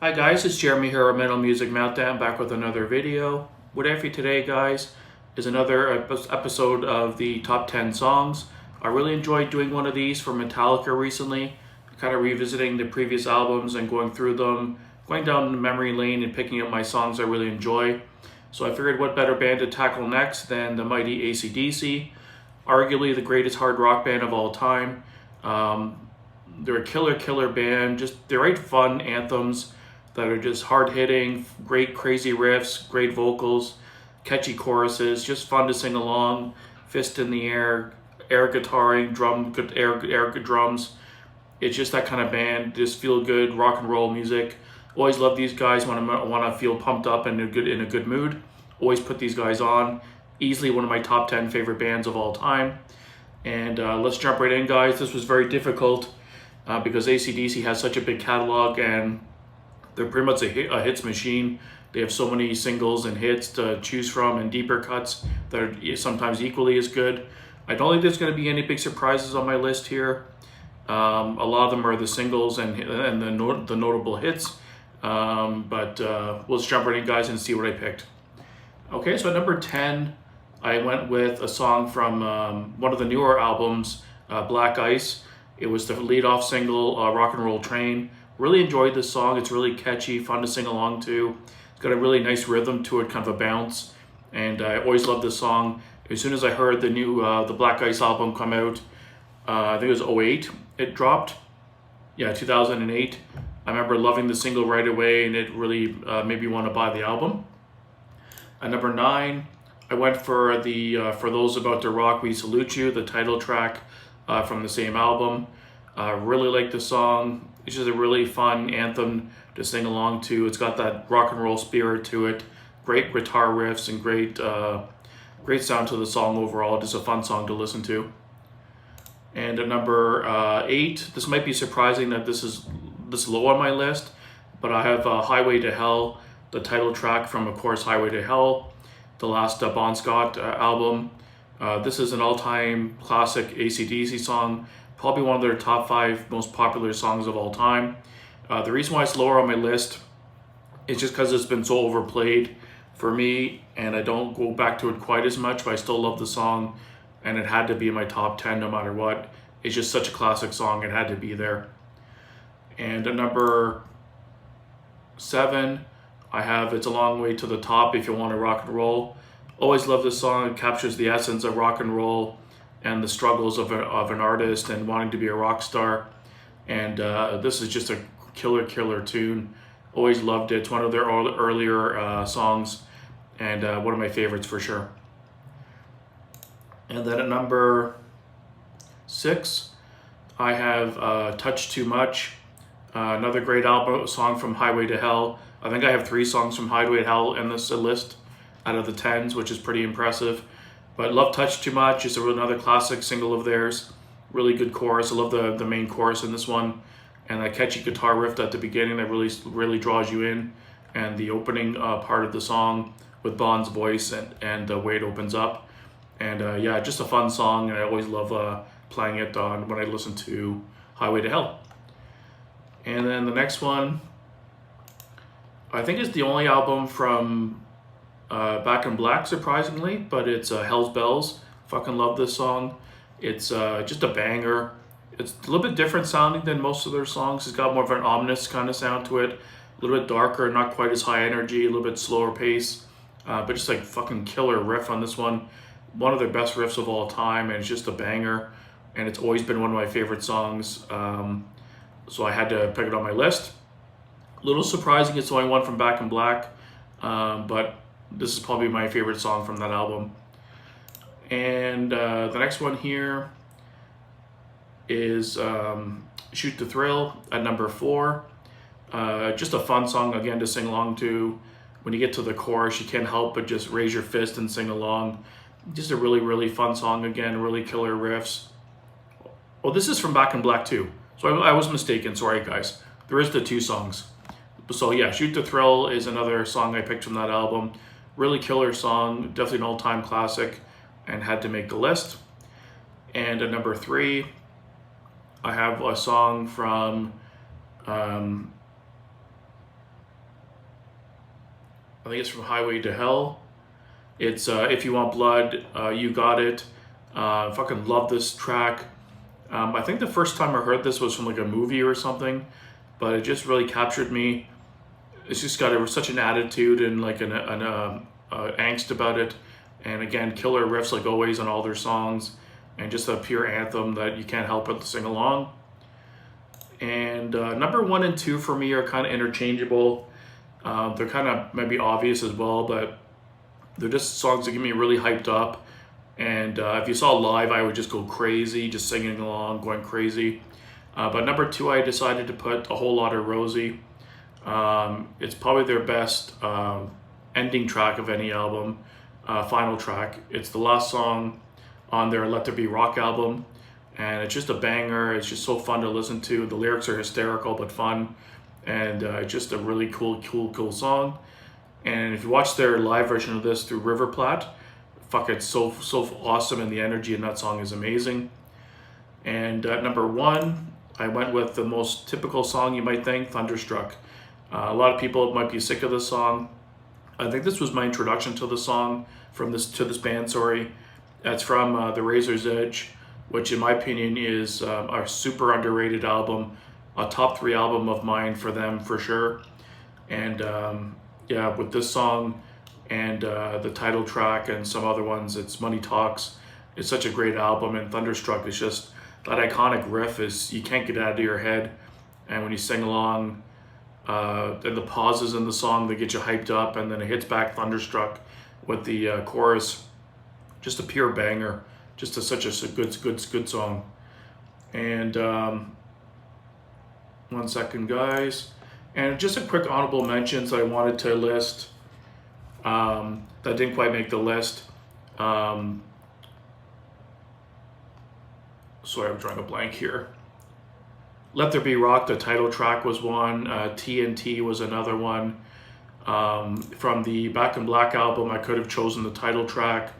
Hi guys, it's Jeremy here at Metal Music Meltdown, back with another video. What I have for you today, guys, is another episode of the top 10 songs. I really enjoyed doing one of these for Metallica recently, kind of revisiting the previous albums and going through them, going down the memory lane and picking up my songs I really enjoy. So I figured what better band to tackle next than the mighty acdc, arguably the greatest hard rock band of all time. They're a killer band, just they write fun anthems that are just hard hitting, great crazy riffs, great vocals, catchy choruses, just fun to sing along, fist in the air guitaring, air drums. It's just that kind of band, just feel good rock and roll music. Always love these guys when I want to feel pumped up and in a good mood. Always put these guys on. Easily one of my top 10 favorite bands of all time. And let's jump right in, guys. This was very difficult because acdc has such a big catalog and they're pretty much a hits machine. They have so many singles and hits to choose from and deeper cuts that are sometimes equally as good. I don't think there's going to be any big surprises on my list here. A lot of them are the singles and the notable hits. But let's jump right in, guys, and see what I picked. Okay, so at number 10, I went with a song from one of the newer albums, Black Ice. It was the lead-off single, Rock and Roll Train. Really enjoyed this song. It's really catchy, fun to sing along to. It's got a really nice rhythm to it, kind of a bounce. And I always loved this song. As soon as I heard the new the Black Ice album come out, I think it was '08, it dropped. Yeah, 2008. I remember loving the single right away, and it really made me want to buy the album. At number 9, I went for the For Those About to Rock, We Salute You, the title track from the same album. Really like the song. It's just a really fun anthem to sing along to. It's got that rock and roll spirit to it. Great guitar riffs and great sound to the song overall. Just a fun song to listen to. And at number 8, this might be surprising that this is this low on my list, but I have Highway to Hell, the title track from, of course, Highway to Hell, the last Bon Scott album. This is an all-time classic acdc song. Probably one of their top 5 most popular songs of all time. The reason why it's lower on my list is just because it's been so overplayed for me and I don't go back to it quite as much, but I still love the song and it had to be in my top 10 no matter what. It's just such a classic song, it had to be there. And at number 7, I have It's a Long Way to the Top, If You Want to Rock and Roll. Always love this song. It captures the essence of rock and roll and the struggles of an artist and wanting to be a rock star. And this is just a killer tune. Always loved it. It's one of their earlier songs and one of my favorites for sure. And then at number 6, I have Touch Too Much, another great album song from Highway to Hell. I think I have 3 songs from Highway to Hell in this list out of the 10s, which is pretty impressive. But love Touch Too Much. It's another classic single of theirs. Really good chorus. I love the main chorus in this one. And that catchy guitar riff at the beginning that really draws you in. And the opening part of the song with Bon's voice and the way it opens up. And yeah, just a fun song. And I always love playing it on when I listen to Highway to Hell. And then the next one, I think it's the only album from Back in Black, surprisingly, but it's Hell's Bells. Fucking love this song. It's just a banger. It's a little bit different sounding than most of their songs. It's got more of an ominous kind of sound to it. A little bit darker, not quite as high energy, a little bit slower pace. But just like fucking killer riff on this one. One of their best riffs of all time, and it's just a banger. And it's always been one of my favorite songs. So I had to pick it on my list. A little surprising it's the only one from Back in Black. But this is probably my favorite song from that album. And the next one here is Shoot to Thrill at number 4. Just a fun song, again, to sing along to. When you get to the chorus, you can't help but just raise your fist and sing along. Just a really fun song, again, really killer riffs. Oh, this is from Back in Black too. So I was mistaken, sorry guys. There is the 2 songs. So yeah, Shoot to Thrill is another song I picked from that album. Really killer song, definitely an all-time classic, and had to make the list. And at number 3, I have a song from think it's from Highway to Hell. It's If You Want Blood, You Got It. Fucking love this track. I think the first time I heard this was from like a movie or something, but it just really captured me. It's just got such an attitude and like an angst about it. And again, killer riffs like always on all their songs, and just a pure anthem that you can't help but sing along. And number 1 and 2 for me are kind of interchangeable. They're kind of maybe obvious as well, but they're just songs that get me really hyped up. And if you saw live, I would just go crazy, just singing along, going crazy. But number 2, I decided to put A Whole Lot of Rosie. It's probably their best ending track of any album, final track. It's the last song on their Let There Be Rock album, and it's just a banger. It's just so fun to listen to. The lyrics are hysterical but fun, and just a really cool song. And if you watch their live version of this through River Plate, fuck, it's so awesome, and the energy in that song is amazing. And number 1, I went with the most typical song you might think, Thunderstruck. A lot of people might be sick of this song. I think this was my introduction to the song to this band. Sorry, it's from The Razor's Edge, which in my opinion is a super underrated album, a top 3 album of mine for them for sure. And yeah, with this song and the title track and some other ones, it's Money Talks. It's such a great album, and Thunderstruck is just that iconic riff is you can't get out of your head. And when you sing along, and the pauses in the song that get you hyped up, and then it hits back Thunderstruck with the chorus. Just a pure banger. Just such a good song. And 1 second, guys. And just a quick honorable mentions I wanted to list that didn't quite make the list. Sorry, I'm drawing a blank here. Let There Be Rock, the title track, was one. TNT was another one. From the Back in Black album, I could have chosen the title track.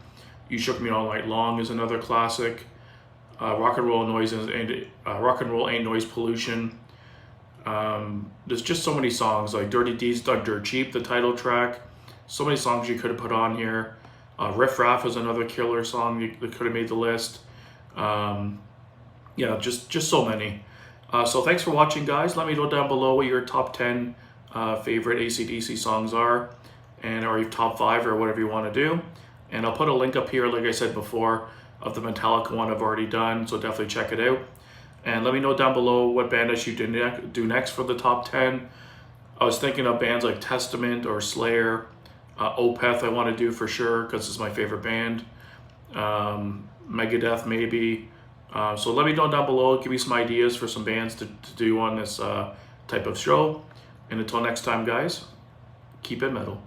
You Shook Me All Night Long is another classic. Rock and Roll Ain't Noise Pollution. There's just so many songs, like Dirty Deeds Done Dirt Cheap, the title track. So many songs you could have put on here. Riff Raff is another killer song that could have made the list. Yeah, just so many. So thanks for watching, guys. Let me know down below what your top 10 favorite acdc songs are, or your top 5 or whatever you want to do. And I'll put a link up here, like I said before, of the Metallica one I've already done, so definitely check it out. And let me know down below what band I should do next for the top 10. I was thinking of bands like Testament or Slayer. Opeth I want to do for sure, because it's my favorite band. Megadeth maybe. So let me know down below, give me some ideas for some bands to do on this type of show. And until next time, guys, keep it metal.